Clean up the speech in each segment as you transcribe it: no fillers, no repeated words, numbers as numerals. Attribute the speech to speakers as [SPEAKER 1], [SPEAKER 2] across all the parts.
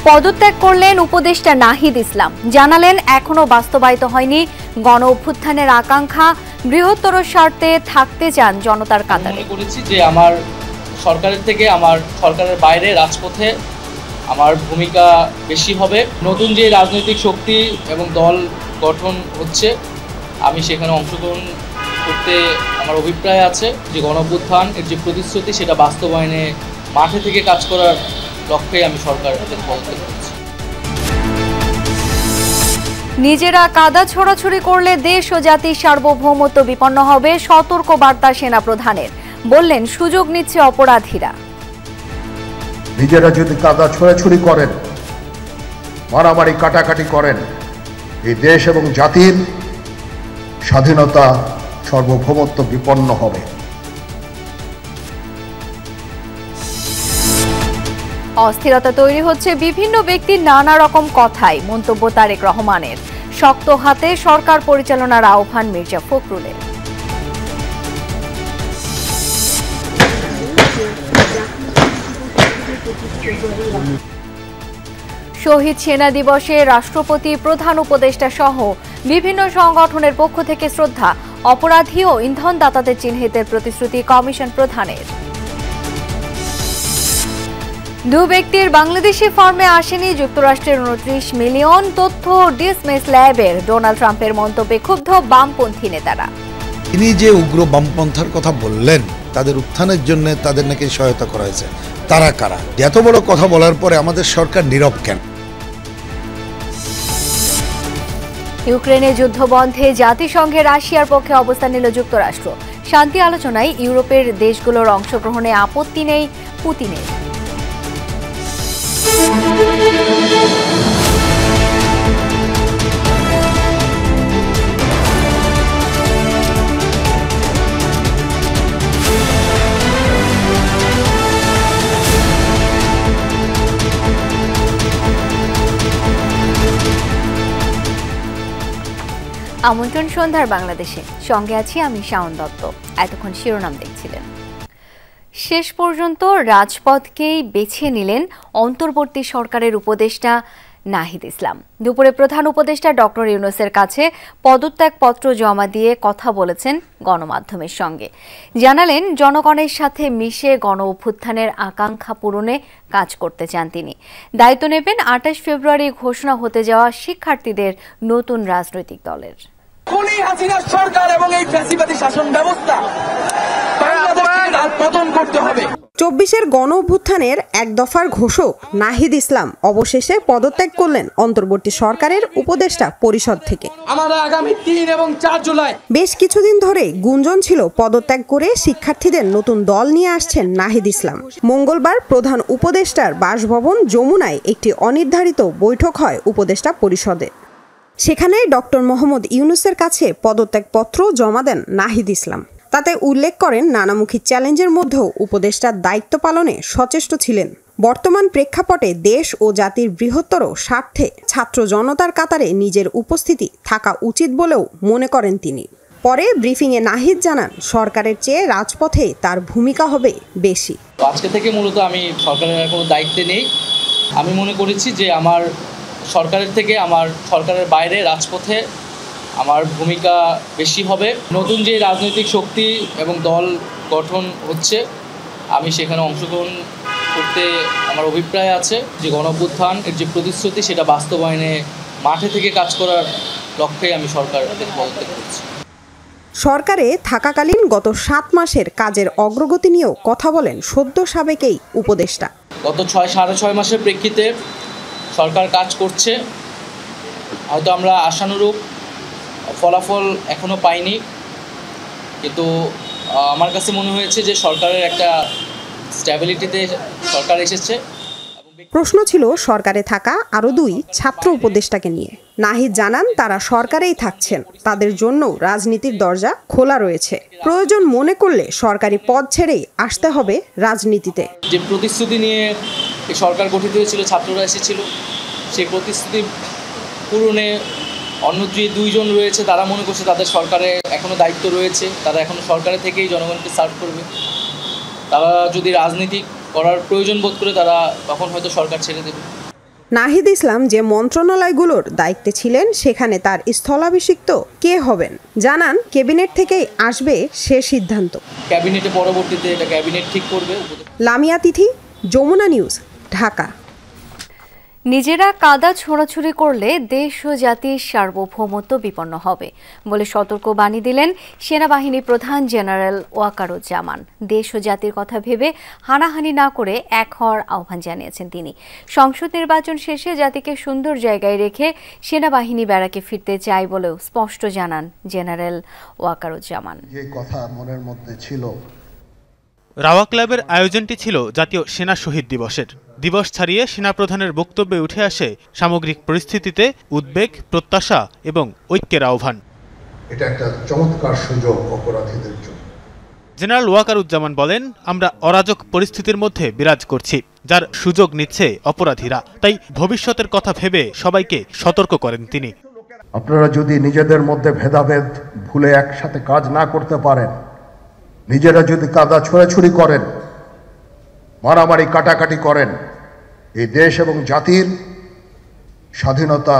[SPEAKER 1] পদত্যাগ করলেন উপদেষ্টা নাহিদ ইসলাম। জানালেন এখনো বাস্তবায়িত হয়নি গণ অভ্যুত্থানের আকাঙ্ক্ষা, বৃহত্তর স্বার্থে থাকতে চান জনতার কাতারে।
[SPEAKER 2] মনে করেছি যে আমার সরকারের থেকে আমার সরকারের বাইরে রাজপথে আমার ভূমিকা বেশি হবে। নতুন যে রাজনৈতিক শক্তি এবং দল গঠন হচ্ছে, আমি সেখানে অংশগ্রহণ করতে আমার অভিপ্রায় আছে। যে গণ অভ্যুত্থান এর যে প্রতিশ্রুতি, সেটা বাস্তবায়নে মাঠে থেকে কাজ করার লক্ষ্যে আমি সরকারের পদত্যাগ করছি।
[SPEAKER 1] নিজেরা কাদা ছোড়াছুড়ি করলে দেশ ও জাতির সার্বভৌমত্ব বিপন্ন হবে, সতর্ক বার্তা সেনাপ্রধানের। বললেন, সুযোগ নিচ্ছে অপরাধীরা।
[SPEAKER 3] নিজেরা যদি কাদা ছোড়াছুড়ি করেন, মারামারি কাটাকাটি করেন, এই দেশ এবং জাতির স্বাধীনতা সার্বভৌমত্ব বিপন্ন হবে।
[SPEAKER 1] অস্থিরতা তৈরি হচ্ছে বিভিন্ন ব্যক্তির নানা রকম কথায়। মন্তব্য তারেক রহমানের। শক্ত হাতে সরকার পরিচালনার আহ্বান মির্জা ফখরুলের। শহীদ সেনা দিবসে রাষ্ট্রপতি, প্রধান উপদেষ্টা সহ বিভিন্ন সংগঠনের পক্ষ থেকে শ্রদ্ধা। অপরাধী ও ইন্ধনদাতাদের চিহ্নিতের প্রতিশ্রুতি কমিশন প্রধানের। দু ব্যক্তির বাংলাদেশি ফার্মে আসেনি যুক্তরাষ্ট্রের 29 মিলিয়ন। তথ্য ডিসমিস ল্যাবের। ডোনাল্ড ট্রাম্পের মন্তব্যে ক্ষুব্ধ বামপন্থী নেতারা।
[SPEAKER 4] তিনি যে উগ্র বামপন্থার কথা বললেন, তাদের উত্থানের জন্য তাদের নাকি সহায়তা করা হয়েছে। তারা কারা? এত বড় কথা বলার পরে আমাদের সরকার নীরব কেন?
[SPEAKER 1] ইউক্রেনে যুদ্ধ বন্ধে জাতিসংঘে রাশিয়ার পক্ষে অবস্থান নিল যুক্তরাষ্ট্র। শান্তি আলোচনায় ইউরোপের দেশগুলোর অংশগ্রহণে আপত্তি নেই পুতিনের। আমন্ত্রণ সন্ধ্যার বাংলাদেশে, সঙ্গে আছি আমি শাওন দত্ত। এতক্ষণ শিরোনাম দেখছিলেন। শেষ পর্যন্ত রাজপথকেই বেছে নিলেন অন্তর্বর্তী সরকারের উপদেষ্টা নাহিদ ইসলাম। দুপুরে প্রধান উপদেষ্টা ডক্টর ইউনূসের কাছে পদত্যাগপত্র জমা দিয়ে কথা বলেছেন গণমাধ্যমের সঙ্গে। জানালেন, জনগণের সাথে মিশে গণ অভ্যুত্থানের আকাঙ্ক্ষা পূরণে কাজ করতে চান তিনি। দায়িত্ব নেবেন 28 ফেব্রুয়ারি ঘোষণা হতে যাওয়া শিক্ষার্থীদের নতুন রাজনৈতিক দলের।
[SPEAKER 5] খুনি হাসিনার সরকার এবং এই ফ্যাসিবাদী শাসন ব্যবস্থা পতন করতে হবে।
[SPEAKER 6] 24-এর গণ অভ্যুত্থানের এক দফার ঘোষক নাহিদ ইসলাম অবশেষে পদত্যাগ করলেন অন্তর্বর্তী সরকারের উপদেষ্টা পরিষদ থেকে।
[SPEAKER 5] আমরা আগামী 3 এবং 4 জুলাই।
[SPEAKER 6] বেশ কিছুদিন ধরে গুঞ্জন ছিল পদত্যাগ করে শিক্ষার্থীদের নতুন দল নিয়ে আসছেন নাহিদ ইসলাম। মঙ্গলবার প্রধান উপদেষ্টার বাসভবন যমুনায় একটি অনির্ধারিত বৈঠক হয় উপদেষ্টা পরিষদে। সেখানে ডক্টর মোহাম্মদ ইউনূসের কাছে পদত্যাগপত্র জমা দেন নাহিদ ইসলাম। তাতে উল্লেখ করেন, নানামুখী চ্যালেঞ্জের মধ্যেও উপদেষ্টার দায়িত্ব পালনে সচেষ্ট ছিলেন। বর্তমান প্রেক্ষাপটে দেশ ও জাতির বৃহত্তর স্বার্থে ছাত্র জনতার কাতারে নিজের উপস্থিতি থাকা উচিত বলেও মনে করেন তিনি। পরে ব্রিফিংয়ে নাহিদ জানান, সরকারের চেয়ে রাজপথে তার ভূমিকা হবে বেশি।
[SPEAKER 2] আজকে থেকে মূলত আমি সরকারের কোনো দায়িত্বে নেই। আমি মনে করেছি যে আমার সরকারের থেকে আমার সরকারের বাইরে রাজপথে আমার ভূমিকা বেশি হবে। নতুন যে রাজনৈতিক শক্তি এবং দল গঠন হচ্ছে, আমি সেখানে অংশগ্রহণ করতে আমার অভিপ্রায় আছে। যে গণ অভ্যুত্থান এর যে প্রতিশ্রুতি, সেটা বাস্তবায়নে মাঠে থেকে কাজ করার লক্ষ্যে আমি সরকারের পদত্যাগ করছি।
[SPEAKER 6] সরকারে থাকাকালীন গত 7 মাসের কাজের অগ্রগতি নিয়েও কথা বলেন সদ্য সাবেকেই উপদেষ্টা।
[SPEAKER 2] গত 6-6.5 মাসের প্রেক্ষিতে সরকার কাজ করছে। হয়তো আমরা আশানুরূপ ফলাফল এখনও পাইনি, কিন্তু আমার কাছে মনে হয়েছে যে সরকারের একটা স্ট্যাবিলিটিতে সরকার এসেছে।
[SPEAKER 6] প্রশ্ন ছিল সরকারে থাকা আরও 2 ছাত্র উপদেষ্টাকে নিয়ে। নাহিদ জানান, তারা সরকারেই থাকছেন, তাদের জন্য রাজনীতির দরজা খোলা রয়েছে। প্রয়োজন মনে করলে সরকারি পদ ছেড়েই আসতে হবে রাজনীতিতে।
[SPEAKER 2] যে প্রতিশ্রুতি নিয়ে সরকার গঠিত হয়েছিল, ছাত্ররা এসেছিল, সেই প্রতিশ্রুতি পূরণে অন্য যে 2 জন রয়েছে, তারা মনে করছে তাদের সরকারে এখনও দায়িত্ব রয়েছে, তারা এখনও সরকারে থেকেই জনগণকে সার্ভ করবে। তারা যদি রাজনীতি করার প্রয়োজন বোধ করে, তারা তখন হয়তো সরকার ছেড়ে দেবে।
[SPEAKER 6] নাহিদ ইসলাম যে মন্ত্রণালয়গুলোর দায়িত্বে ছিলেন সেখানে তার স্থলাভিষিক্ত কে হবেন জানান ক্যাবিনেট থেকেই আসবে সে সিদ্ধান্ত।
[SPEAKER 2] ক্যাবিনেটে পরবর্তীতে এটা ক্যাবিনেট ঠিক করবে।
[SPEAKER 6] লামিয়া তিথি, যমুনা নিউজ, ঢাকা।
[SPEAKER 1] নিজেরা কাদা ছোড়াছুড়ি করলে দেশ ও জাতির সার্বভৌমত্ব বিপন্ন হবে বলে সতর্ক বাণী দিলেন সেনাবাহিনী প্রধান জেনারেল ওয়াকারুজ্জামান। দেশ ও জাতির কথা ভেবে হানাহানি না করে এক হওয়ার আহ্বান জানিয়েছেন তিনি। সংসদ নির্বাচন শেষে জাতিকে সুন্দর জায়গায় রেখে সেনাবাহিনী ব্যারাকে ফিরতে চায় বলেও স্পষ্ট জানান জেনারেল ওয়াকারুজ্জামান।
[SPEAKER 3] যে কথা মনের মধ্যে ছিল।
[SPEAKER 7] রাওয়া ক্লাবের আয়োজনটি ছিল জাতীয় সেনা শহীদ দিবসের। দিবস ছাড়িয়ে সেনাপ্রধানের বক্তব্যে উঠে আসে সামগ্রিক পরিস্থিতিতে উদ্বেগ, প্রত্যাশা এবং ঐক্যের আহ্বান।
[SPEAKER 3] এটা একটা চমৎকার সুযোগ অপরাধীদের জন্য।
[SPEAKER 7] জেনারেল ওয়াকারুজ্জামান বলেন, আমরা অরাজক পরিস্থিতির মধ্যে বিরাজ করছি, যার সুযোগ নিচ্ছে অপরাধীরা। তাই ভবিষ্যতের কথা ভেবে সবাইকে সতর্ক করেন তিনি।
[SPEAKER 3] আপনারা যদি নিজেদের মধ্যে ভেদাভেদ ভুলে একসাথে কাজ না করতে পারেন, নিজেরা যদি কাদা ছোড়াছুড়ি করেন, মারামারি কাটাকাটি করেন, এই দেশ এবং জাতির স্বাধীনতা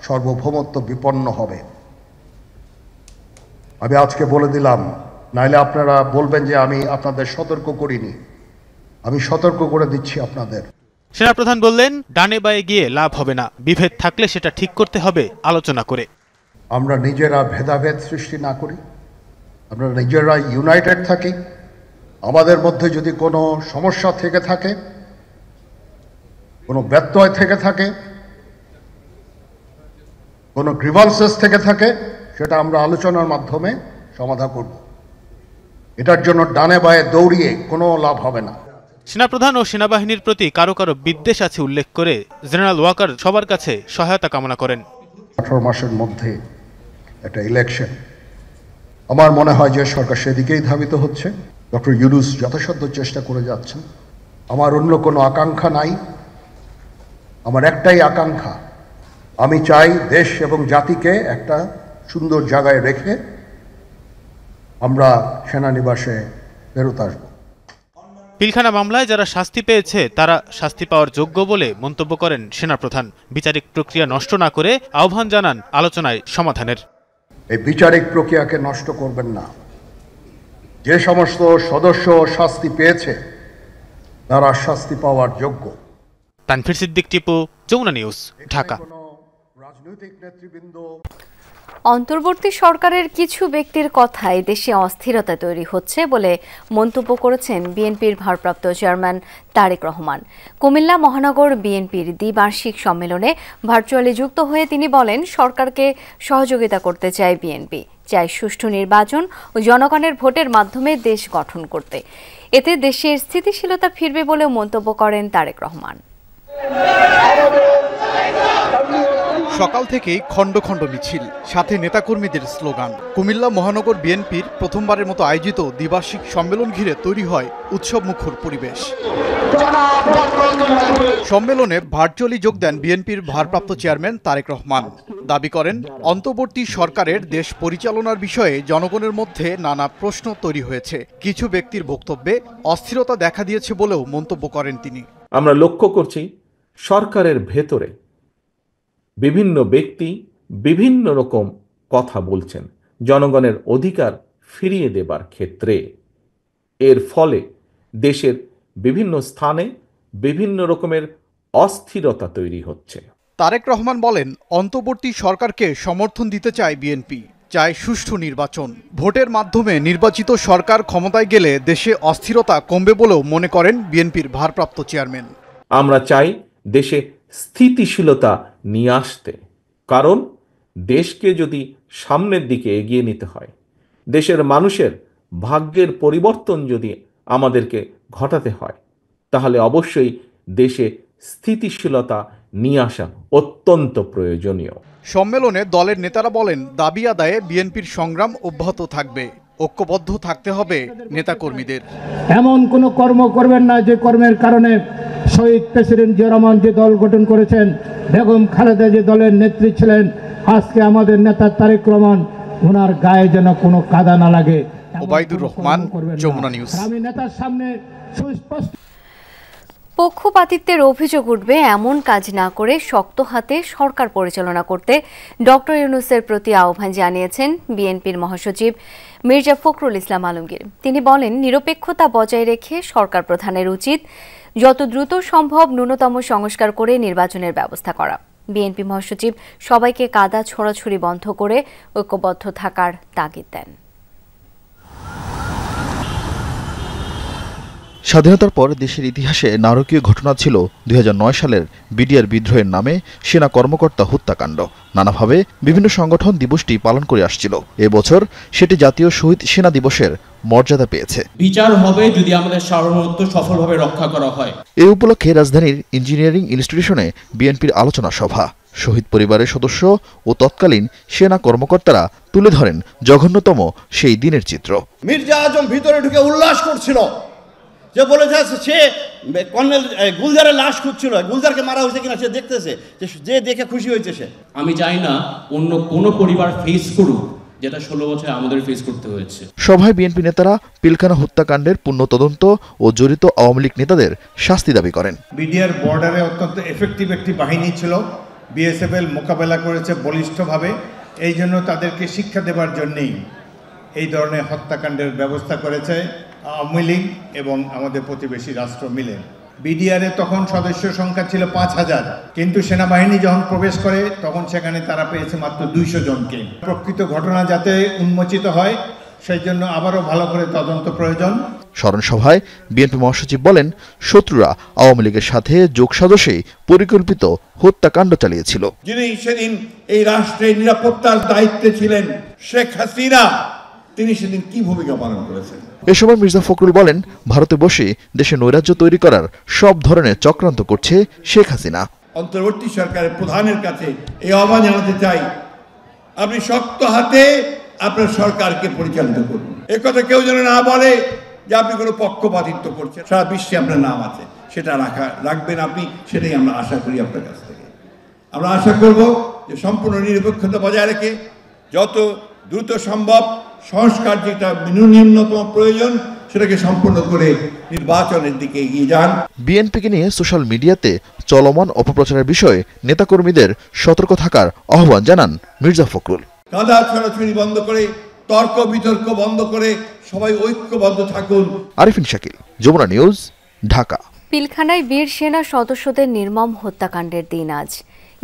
[SPEAKER 3] সার্বভৌমত্ব বিপন্ন হবে। আমি আজকে বলে দিলাম, নাইলে আপনারা বলবেন যে আমি আপনাদের সতর্ক করিনি। আমি সতর্ক করে দিচ্ছি আপনাদের।
[SPEAKER 7] সেনাপ্রধান বললেন, ডানে বায়ে গিয়ে লাভ হবে না, বিভেদ থাকলে সেটা ঠিক করতে হবে আলোচনা করে।
[SPEAKER 3] আমরা নিজেরা ভেদাভেদ সৃষ্টি না করি, আমরা নিজেরা ইউনাইটেড থাকি। আমাদের মধ্যে যদি কোনো সমস্যা থেকে থাকে, কোনো ব্যত্যয় থেকে থাকে, কোনো গ্রিভান্সেস থেকে থাকে, সেটা আমরা আলোচনার মাধ্যমে সমাধান করব। এটার জন্য ডানে বায়ে দৌড়িয়ে কোনো লাভ হবে না।
[SPEAKER 7] সেনাপ্রধান ও সেনাবাহিনীর প্রতি কারো কারো বিদ্বেষ আছে উল্লেখ করে জেনারেল ওয়াকার সবার কাছে সহায়তা কামনা করেন।
[SPEAKER 3] 18 মাসের মধ্যে একটা ইলেকশন, আমার মনে হয় যে সরকার সেদিকেই ধাবিত হচ্ছে। ডক্টর ইউনূস যথাসাধ্য চেষ্টা করে যাচ্ছেন। আমার অন্য কোনো আকাঙ্ক্ষা নাই, আমার একটাই আকাঙ্ক্ষা, আমি চাই দেশ এবং জাতিকে একটা সুন্দর জায়গায় রেখে আমরা সেনানিবাসে ফেরত আসব।
[SPEAKER 7] পিলখানা মামলায় যারা শাস্তি পেয়েছে তারা শাস্তি পাওয়ার যোগ্য বলে মন্তব্য করেন সেনাপ্রধান। বিচারিক প্রক্রিয়া নষ্ট না করে আহ্বান জানান আলোচনায় সমাধানের।
[SPEAKER 3] এই বিচারিক প্রক্রিয়াকে নষ্ট করবেন না। যে সমস্ত সদস্য শাস্তি পেয়েছে তারা শাস্তি পাওয়ার যোগ্য।
[SPEAKER 7] তানভীর সিদ্দিক টিপু, যমুনা নিউজ, ঢাকা।
[SPEAKER 3] রাজনৈতিক নেতৃবৃন্দ,
[SPEAKER 1] অন্তর্বর্তী সরকারের কিছু ব্যক্তির কথায় দেশে অস্থিরতা তৈরি হচ্ছে বলে মন্তব্য করেছেন বিএনপির ভারপ্রাপ্ত চেয়ারম্যান তারেক রহমান। কুমিল্লা মহানগর বিএনপির দ্বিবার্ষিক সম্মেলনে ভার্চুয়ালি যুক্ত হয়ে তিনি বলেন, সরকারকে সহযোগিতা করতে চায় বিএনপি, চায় সুষ্ঠু নির্বাচন ও জনগণের ভোটের মাধ্যমে দেশ গঠন করতে। এতে দেশের স্থিতিশীলতা ফিরবে বলেও মন্তব্য করেন তারেক রহমান।
[SPEAKER 8] সকাল থেকেই খণ্ড খণ্ড মিছিল, সাথে নেতাকর্মীদের স্লোগান। কুমিল্লা মহানগর বিএনপির প্রথমবারের মতো আয়োজিত দ্বিবার্ষিক সম্মেলন ঘিরে তৈরি হয় উৎসবমুখর পরিবেশ। সম্মেলনে ভার্চুয়ালি যোগ দেন বিএনপির ভারপ্রাপ্ত চেয়ারম্যান তারেক রহমান। দাবি করেন, অন্তর্বর্তী সরকারের দেশ পরিচালনার বিষয়ে জনগণের মধ্যে নানা প্রশ্ন তৈরি হয়েছে। কিছু ব্যক্তির বক্তব্যে অস্থিরতা দেখা দিয়েছে বলেও মন্তব্য করেন তিনি।
[SPEAKER 9] আমরা লক্ষ্য করছি সরকারের ভেতরে বিভিন্ন ব্যক্তি বিভিন্ন রকম কথা বলছেন জনগণের অধিকার ফিরিয়ে দেবার ক্ষেত্রে। এর ফলে দেশের বিভিন্ন স্থানে বিভিন্ন রকমের অস্থিরতা তৈরি হচ্ছে।
[SPEAKER 8] তারেক রহমান বলেন, অন্তর্বর্তী সরকারকে সমর্থন দিতে চায় বিএনপি, চায় সুষ্ঠু নির্বাচন। ভোটের মাধ্যমে নির্বাচিত সরকার ক্ষমতায় গেলে দেশে অস্থিরতা কমবে বলেও মনে করেন বিএনপির ভারপ্রাপ্ত চেয়ারম্যান।
[SPEAKER 9] আমরা চাই দেশে স্থিতিশীলতা নিয়ে আসতে, কারণ দেশকে যদি সামনের দিকে এগিয়ে নিতে হয়, দেশের মানুষের ভাগ্যের পরিবর্তন যদি আমাদেরকে ঘটাতে হয়, তাহলে অবশ্যই দেশে স্থিতিশীলতা নিয়ে আসা অত্যন্ত প্রয়োজনীয়।
[SPEAKER 8] সম্মেলনে দলের নেতারা বলেন, দাবি আদায়ে বিএনপির সংগ্রাম অব্যাহত থাকবে, ঐক্যবদ্ধ থাকতে হবে নেতাকর্মীদের।
[SPEAKER 10] এমন কোনো কর্ম করবেন না যে কর্মের কারণে শহীদ প্রেসিডেন্ট জিয়া রহমান যে দল গঠন করেছেন, বেগম খালেদা যে দলের নেত্রী ছিলেন, আজকে আমাদের নেতা তারেক রহমান, ওনার গায়ে যেন কোনো কাদা না লাগে।
[SPEAKER 8] ওবায়দুর রহমান, যমুনা নিউজ।
[SPEAKER 10] আমি নেতার সামনে সুস্পষ্ট
[SPEAKER 1] পক্ষপাতিত্বের অভিযোগ উঠবে এমন কাজ না করে শক্ত হাতে সরকার পরিচালনা করতে ডক্টর ইউনূসের প্রতি আহ্বান জানিয়েছেন বিএনপির মহাসচিব মির্জা ফখরুল ইসলাম আলমগীর। তিনি বলেন, নিরপেক্ষতা বজায় রেখে সরকার প্রধানের উচিত যত দ্রুত সম্ভব ন্যূনতম সংস্কার করে নির্বাচনের ব্যবস্থা করা। বিএনপি মহাসচিব সবাইকে কাদা ছোড়াছুড়ি বন্ধ করে ঐক্যবদ্ধ থাকার তাগিদ দেন।
[SPEAKER 11] স্বাধীনতার পর দেশের ইতিহাসে নারকীয় ঘটনা ছিল 2009 সালের বিডিআর বিদ্রোহের নামে সেনা কর্মকর্তা হত্যাকাণ্ড। নানাভাবে বিভিন্ন সংগঠন দিবসটি পালন করে আসছিল। এবছর সেটি জাতীয় শহীদ সেনা দিবসের মর্যাদা পেয়েছে।
[SPEAKER 12] বিচার হবে যদি আমাদের সার্বভৌমত্ব সফলভাবে রক্ষা করা হয়।
[SPEAKER 11] এই উপলক্ষে রাজধানীর ইঞ্জিনিয়ারিং ইনস্টিটিউশনে বিএনপির আলোচনা সভা। শহীদ পরিবারের সদস্য ও তৎকালীন সেনা কর্মকর্তারা তুলে ধরেন জঘন্যতম সেই দিনের চিত্র।
[SPEAKER 13] মির্জা আজম ভিতরে ঢুকে উল্লাস করছিল, যে বলেছে সে কর্নেল গুলজারের লাশ খুঁজছিল, গুলজারকে মারা হয়েছে কিনা সে দেখতেছে, যে দেখে খুশি হয়েছে সে।
[SPEAKER 12] আমি চাই না অন্য কোনো পরিবার ফেস করুক যেটা 16 বছর আমাদের ফেস করতে হয়েছে।
[SPEAKER 11] সভায় বিএনপি নেতারা পিলখানা হত্যাকাণ্ডের পূর্ণ তদন্ত ও জড়িত আওয়ামী লীগ নেতাদের শাস্তি দাবি করেন।
[SPEAKER 14] বিডিআর বর্ডারে অত্যন্ত এফেক্টিভ একটি বাহিনী ছিল, বিএসএফএল মোকাবেলা করেছে বলিষ্ঠভাবে। এই জন্য তাদেরকে শিক্ষা দেবার জন্যেই এই ধরনের হত্যাকাণ্ডের ব্যবস্থা করেছে আওয়ামী লীগ এবং আমাদের প্রতিবেশী রাষ্ট্র মিলে। বিডিআরে তখন সদস্য সংখ্যা ছিল 5000, কিন্তু সেনাবাহিনী যখন প্রবেশ করে তখন সেখানে তারা পেয়েছে মাত্র 200 জনকে। প্রকৃত ঘটনা যাতে উন্মোচিত হয় সেই জন্য আবারও ভালো করে তদন্ত প্রয়োজন।
[SPEAKER 11] স্মরণ সভায় বিএনপি মহাসচিব বলেন, শত্রুরা আওয়ামী লীগের সাথে যোগসাজশেই পরিকল্পিত হত্যাকাণ্ড চালিয়েছিল।
[SPEAKER 13] যিনি সেদিন এই রাষ্ট্রের নিরাপত্তার দায়িত্বে ছিলেন, শেখ হাসিনা, তিনি সেদিন কি ভূমিকা পালন করেছেন।
[SPEAKER 11] এ সময় মির্জা ফখরুল বলেন, ভারতে বসে দেশে নৈরাজ্য তৈরি করার সব ধরনের চক্রান্ত করছে শেখ হাসিনা।
[SPEAKER 13] অন্তর্বর্তী সরকারের প্রধানের কাছে এই আহ্বান জানাতে চাই, আপনি শক্ত হাতে আপনার সরকারকে পরিচালিত করুন। একথা কেউ যেন না বলে যে আপনি কোনো পক্ষপাতিত্ব করছেন। সারা বিশ্বে আপনার নাম আছে, সেটা রাখবেন আপনি, সেটাই আমরা আশা করি আপনার কাছ থেকে। আমরা আশা করব যে সম্পূর্ণ নিরপেক্ষতা বজায় রেখে যত দ্রুত সম্ভব সংস্কার যেটা ন্যূনতম প্রয়োজন সেটাকে সম্পূর্ণ করে নির্বাচনের দিকে এগিয়ে যান।
[SPEAKER 11] বিএনপিকে নিয়ে সোশ্যাল মিডিয়াতে চলমান অপপ্রচারের বিষয়ে নেতাকর্মীদের সতর্ক থাকার আহ্বান জানান মির্জা ফখরুল।
[SPEAKER 13] কাদা ছড়াছড়ি বন্ধ করে, তর্ক বিতর্ক বন্ধ করে সবাই ঐক্যবদ্ধ থাকুন।
[SPEAKER 11] আরিফিন শাকিল, যমুনা নিউজ, ঢাকা।
[SPEAKER 1] পিলখানায় বীর সেনা সদস্যদের নির্মম হত্যাকাণ্ডের দিন আজ।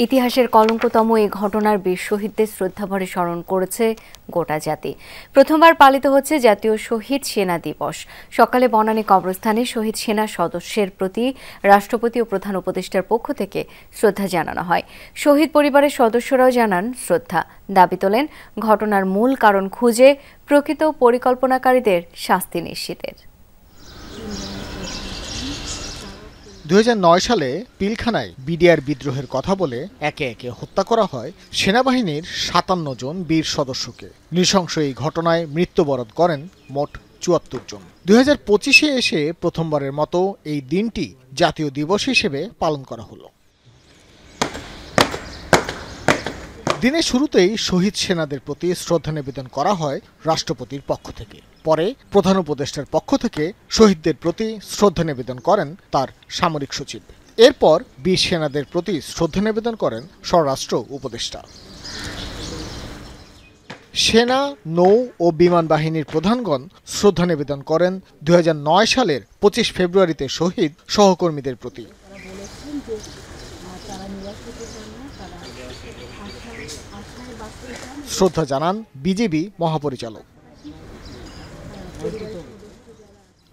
[SPEAKER 1] ইতিহাসের কলঙ্কতম এই ঘটনার বীর শহীদদের শ্রদ্ধাভরে স্মরণ করেছে গোটা জাতি। প্রথমবার পালিত হচ্ছে জাতীয় শহীদ সেনা দিবস। সকালে বনানী কবরস্থানে শহীদ সেনা সদস্যের প্রতি রাষ্ট্রপতি ও প্রধান উপদেষ্টার পক্ষ থেকে শ্রদ্ধা জানানো হয়। শহীদ পরিবারের সদস্যরাও জানান শ্রদ্ধা। দাবি তোলেন ঘটনার মূল কারণ খুঁজে প্রকৃত পরিকল্পনাকারীদের শাস্তি নিশ্চিতের।
[SPEAKER 15] 2009 সালে পিলখানায় বিডিআর বিদ্রোহের কথা বলে একে একে হত্যা করা হয় সেনাবাহিনীর 57 জন বীর সদস্যকে। নৃশংস এই ঘটনায় মৃত্যুবরণ করেন মোট 74 জন। 2025-এ এসে প্রথমবারের মতো এই দিনটি জাতীয় দিবস হিসেবে পালন করা হলো। দিনের শুরুতেই শহীদ সেনাদের প্রতি শ্রদ্ধা নিবেদন করা হয় রাষ্ট্রপতির পক্ষ থেকে। পরে প্রধান উপদেষ্টার পক্ষ থেকে শহীদদের প্রতি শ্রদ্ধা নিবেদন করেন তার সামরিক সচিব। এরপর বীর সেনাদের প্রতি শ্রদ্ধা নিবেদন করেন স্বরাষ্ট্র উপদেষ্টা। সেনা, নৌ ও বিমান বাহিনীর প্রধানগণ শ্রদ্ধা নিবেদন করেন 2009 সালের 25 ফেব্রুয়ারিতে শহীদ সহকর্মীদের প্রতি। শ্রদ্ধা জানান বিজিবি মহাপরিচালক।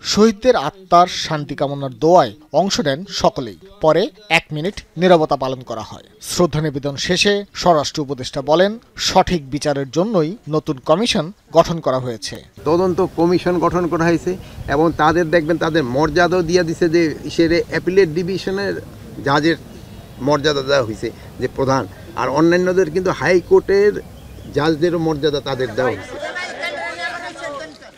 [SPEAKER 15] শহীদদের আত্মার শান্তি কামনার দোয়ায় অংশ নেন সকলেই। পরে 1 মিনিট নীরবতা পালন করা হয়। শ্রদ্ধা নিবেদন শেষে স্বরাষ্ট্র উপদেষ্টা বলেন, সঠিক বিচারের জন্যই নতুন কমিশন গঠন করা হয়েছে।
[SPEAKER 16] তদন্ত কমিশন গঠন করা হয়েছে এবং তাদের দেখবেন তাদের মর্যাদাও দিয়ে দিছে, যে সেরে অ্যাপিলেট ডিভিশনের জাজের মর্যাদা দেওয়া হয়েছে যে প্রধান, আর অন্যান্যদের কিন্তু হাইকোর্টের জাজদেরও মর্যাদা তাদের দেওয়া হয়েছে।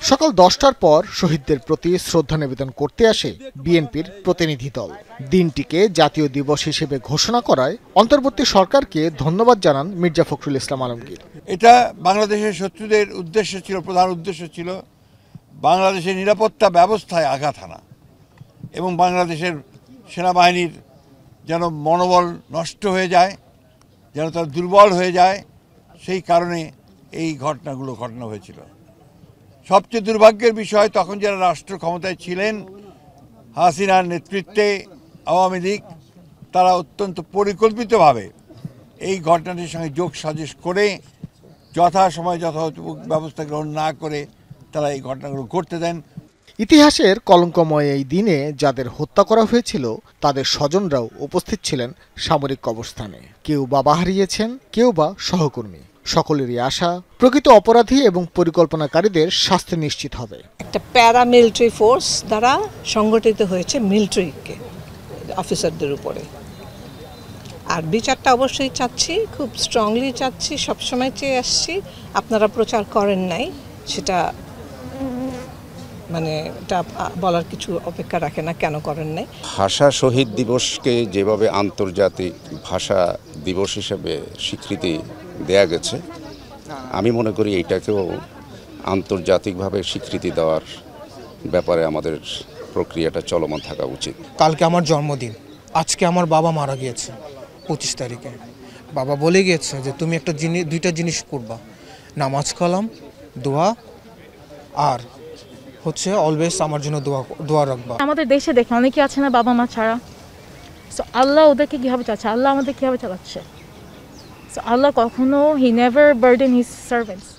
[SPEAKER 15] সকাল 10টার পর শহীদদের প্রতি শ্রদ্ধা নিবেদন করতে আসে বিএনপির প্রতিনিধি দল। দিনটিকে জাতীয় দিবস হিসেবে ঘোষণা করায় অন্তর্বর্তী সরকারকে ধন্যবাদ জানান মির্জা ফখরুল ইসলাম আলমগীর।
[SPEAKER 13] এটা বাংলাদেশের শত্রুদের উদ্দেশ্য ছিল, প্রধান উদ্দেশ্য ছিল বাংলাদেশের নিরাপত্তা ব্যবস্থায় আঘাত হানা এবং বাংলাদেশের সেনাবাহিনীর যেন মনোবল নষ্ট হয়ে যায়, যেন তারা দুর্বল হয়ে যায়, সেই কারণে এই ঘটনাগুলো ঘটনা হয়েছিল। সবচেয়ে দুর্ভাগ্যের বিষয়, তখন যারা রাষ্ট্র ক্ষমতায় ছিলেন, হাসিনার নেতৃত্বে আওয়ামী লীগ, তারা অত্যন্ত পরিকল্পিতভাবে এই ঘটনাটির সঙ্গে যোগ সাজেশ করে যথাসময়ে যথাযথ ব্যবস্থা গ্রহণ না করে তারা এই ঘটনাগুলো ঘটতে দেন।
[SPEAKER 15] ইতিহাসের কলঙ্কময় এই দিনে যাদের হত্যা করা হয়েছিল তাদের স্বজনরাও উপস্থিত ছিলেন সামরিক কবরস্থানে। কেউ বাবা হারিয়েছেন, কেউ বা সহকর্মী। সকলেরই আশা প্রকৃত অপরাধী এবং পরিকল্পনাকারীদের শাস্তি নিশ্চিত হবে।
[SPEAKER 17] একটা প্যারামিলিটারি ফোর্স দ্বারা সংগঠিত হয়েছে মিলিটারিকে অফিসারদের উপরে। আর বিচারটা অবশ্যই চাচ্ছি, খুব স্ট্রংলি চাচ্ছি, সবসময় চেয়ে আসছি। আপনারা প্রচার করেন নাই, সেটা মানে এটা বলার কিছু অপেক্ষা রাখে না, কেন করেন নাই।
[SPEAKER 18] ভাষা শহীদ দিবসকে যেভাবে আন্তর্জাতিক ভাষা দিবস হিসেবে স্বীকৃতি দেয়া গেছে, আমি মনে করি এইটাকেও আন্তর্জাতিকভাবে স্বীকৃতি দেওয়ার ব্যাপারে আমাদের প্রক্রিয়াটা চলমান থাকা উচিত।
[SPEAKER 19] কালকে আমার জন্মদিন, আজকে আমার বাবা মারা গিয়েছে 25 তারিখে। বাবা বলে গিয়েছে যে তুমি একটা দুইটা জিনিস করবা, নামাজ কালাম, দোয়া, আর হচ্ছে অলওয়েজ আমার জন্য দোয়া রাখবা।
[SPEAKER 20] আমাদের দেশে দেখে অনেকে আছে না বাবা মা ছাড়া, সো আল্লাহ ওদেরকে কীভাবে চাচ্ছে, আল্লাহ আমাদের কীভাবে চালাচ্ছে। সো আল্লাহ কখনো he never burden his servants.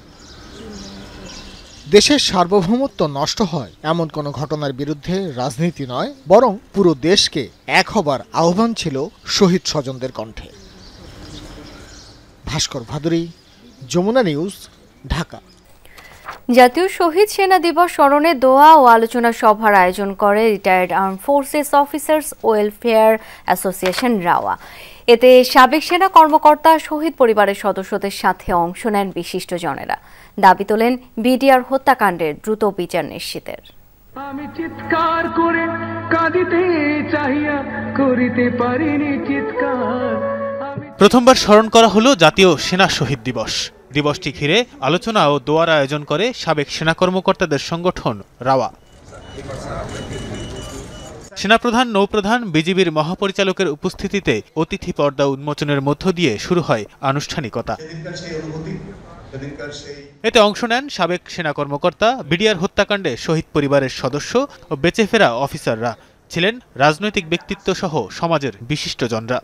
[SPEAKER 15] দেশের সার্বভৌমত্ব নষ্ট হয় এমন কোনো ঘটনার বিরুদ্ধে রাজনীতি নয়, বরং পুরো দেশকে এক হবার আহ্বান ছিল শহীদ স্বজনদের কণ্ঠে। ভাস্কর ভাদুরী, যমুনা নিউজ, ঢাকা।
[SPEAKER 1] জাতীয় শহীদ সেনা দিবস স্মরণে দোয়া ও আলোচনা সভার আয়োজন করে retired arm forces officers welfare association rava. এতে সাবেক সেনা কর্মকর্তা, শহীদ পরিবারের সদস্যদের সাথে অংশ নেন বিশিষ্টজনেরা। দাবি তোলেন বিডিআর হত্যাকাণ্ডের দ্রুত বিচার নিশ্চিতের।
[SPEAKER 5] আমি চিৎকার করে কাঁদিতে চাহিয়া করিতে পারিনি চিৎকার।
[SPEAKER 7] প্রথমবার স্মরণ করা হলো জাতীয় সেনা শহীদ দিবস। দিবসটি ঘিরে আলোচনা ও দোয়ার আয়োজন করে সাবেক সেনা কর্মকর্তাদের সংগঠন রাওয়া। সেনাপ্রধান, নৌপ্রধান, বিজিবির মহাপরিচালকের উপস্থিতিতে অতিথি পর্দা উন্মোচনের মধ্য দিয়ে শুরু হয় আনুষ্ঠানিকতা। এতে অংশ নেন সাবেক সেনা কর্মকর্তা, বিডিআর হত্যাকাণ্ডে শহীদ পরিবারের সদস্য ও বেঁচে ফেরা অফিসাররা। ছিলেন রাজনৈতিক ব্যক্তিত্ব সহ সমাজের বিশিষ্টজনরা।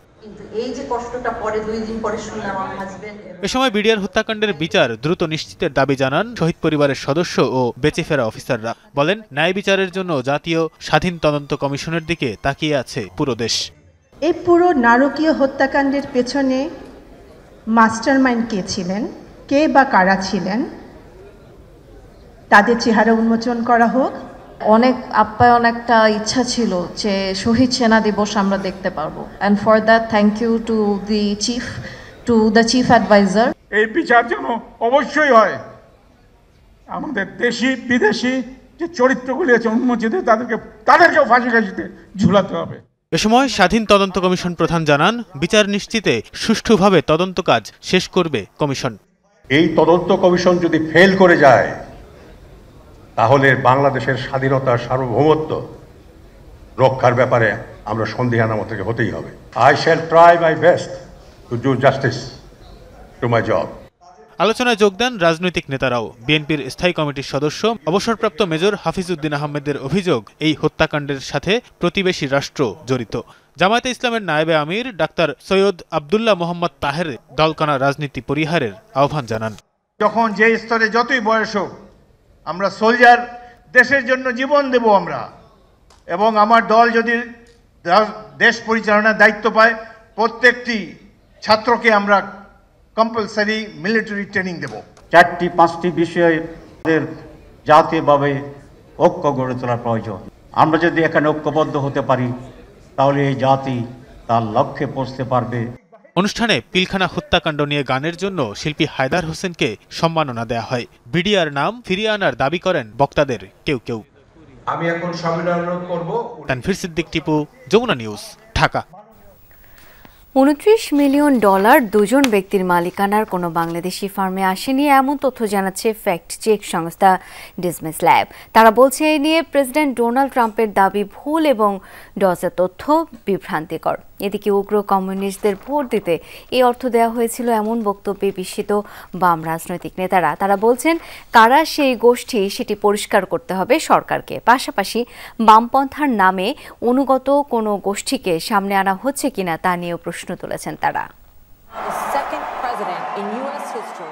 [SPEAKER 7] এ সময় বিডিআর হত্যাকাণ্ডের বিচার দ্রুত নিশ্চিতের দাবি জানান শহীদ পরিবারের সদস্য ও বেঁচে ফেরা অফিসাররা। বলেন, ন্যায় বিচারের জন্য জাতীয় স্বাধীন তদন্ত কমিশনের দিকে তাকিয়ে আছে পুরো দেশ।
[SPEAKER 21] এই পুরো নারকীয় হত্যাকাণ্ডের পেছনে মাস্টারমাইন্ড কে ছিলেন, কে বা কারা ছিলেন, তাদের চেহারা উন্মোচন করা হোক।
[SPEAKER 22] অনেক আপ্যায়ন, একটা ইচ্ছা ছিল যে শহীদ সেনা দিবস আমরা দেখতে পারবো। And for that thank you to the chief adviser.
[SPEAKER 23] এই বিচার যেন অবশ্যই হয়। আমাদের দেশি বিদেশি যে চরিত্রগুলি আছে উন্মোচিত, তাদেরকেও ফাঁসি কাশিতে ঝুলাতে হবে।
[SPEAKER 7] এ সময় স্বাধীন তদন্ত কমিশন প্রধান জানান, বিচার নিশ্চিতে সুষ্ঠুভাবে তদন্ত কাজ শেষ করবে কমিশন।
[SPEAKER 24] এই তদন্ত কমিশন যদি ফেল করে যায়, তাহলে বাংলাদেশের স্বাধীনতা, সার্বভৌমত্ব রক্ষার ব্যাপারে আমরা সন্দিহান আমাদেরকে হতেই হবে। I shall try my best to do justice to my job.
[SPEAKER 7] আলোচনায় যোগ দেন রাজনৈতিক নেতারাও। বিএনপির স্থায়ী কমিটির সদস্য অবসরপ্রাপ্ত মেজর হাফিজউদ্দিন আহমেদের অভিযোগ, এই হত্যাকাণ্ডের সাথে প্রতিবেশী রাষ্ট্র জড়িত। জামায়াতে ইসলামের নায়েবে আমির ডাক্তার সৈয়দ আব্দুল্লাহ মোহাম্মদ তাহের দলকানা রাজনীতি পরিহারের আহ্বান জানান।
[SPEAKER 14] যখন যে স্তরে যতই বয়স হোক, আমরা সোলজার, দেশের জন্য জীবন দেব আমরা। এবং আমার দল যদি দেশ পরিচালনার দায়িত্ব পায়, প্রত্যেকটি ছাত্রকে আমরা কম্পালসারি মিলিটারি ট্রেনিং দেব।
[SPEAKER 25] 4-5টি বিষয়ে আমাদের জাতীয়ভাবে ঐক্য গড়ে তোলার প্রয়োজন। আমরা যদি এখানে ঐক্যবদ্ধ হতে পারি, তাহলে এই জাতি তার লক্ষ্যে পৌঁছতে পারবে।
[SPEAKER 7] অনুষ্ঠানে পিলখানা হত্যাকাণ্ড নিয়ে গানের জন্য শিল্পী হায়দার হোসেনকে সম্মাননা দেয়া হয়। বিডিআর নাম ফিরিয়ে আনার দাবি করেন বক্তাদের কেউ কেউ।
[SPEAKER 24] আমি এখন সম্মেলন করব।
[SPEAKER 7] তানভীর সিদ্দিক, টিপু, যমুনা নিউজ, ঢাকা।
[SPEAKER 1] $29 মিলিয়ন দুজন ব্যক্তির মালিকানার কোনো বাংলাদেশি ফার্মে আসেনি, এমন তথ্য জানাচ্ছে ফ্যাক্ট চেক সংস্থা ডিসমিস ল্যাব। তারা বলছে এই নিয়ে প্রেসিডেন্ট ডোনাল্ড ট্রাম্পের দাবি ভুল এবং ডজের তথ্য বিভ্রান্তিকর। এদিকে উগ্র কমিউনিস্টদের ভোট দিতে এই অর্থ দেওয়া হয়েছিল এমন বক্তব্যে বিস্মিত বাম রাজনৈতিক নেতারা। তারা বলছেন কারা সেই গোষ্ঠী সেটি পরিষ্কার করতে হবে সরকারকে। পাশাপাশি বামপন্থার নামে অনুগত কোনো গোষ্ঠীকে সামনে আনা হচ্ছে কিনা তা নিয়েও প্রশ্ন তুলেছেন তারা।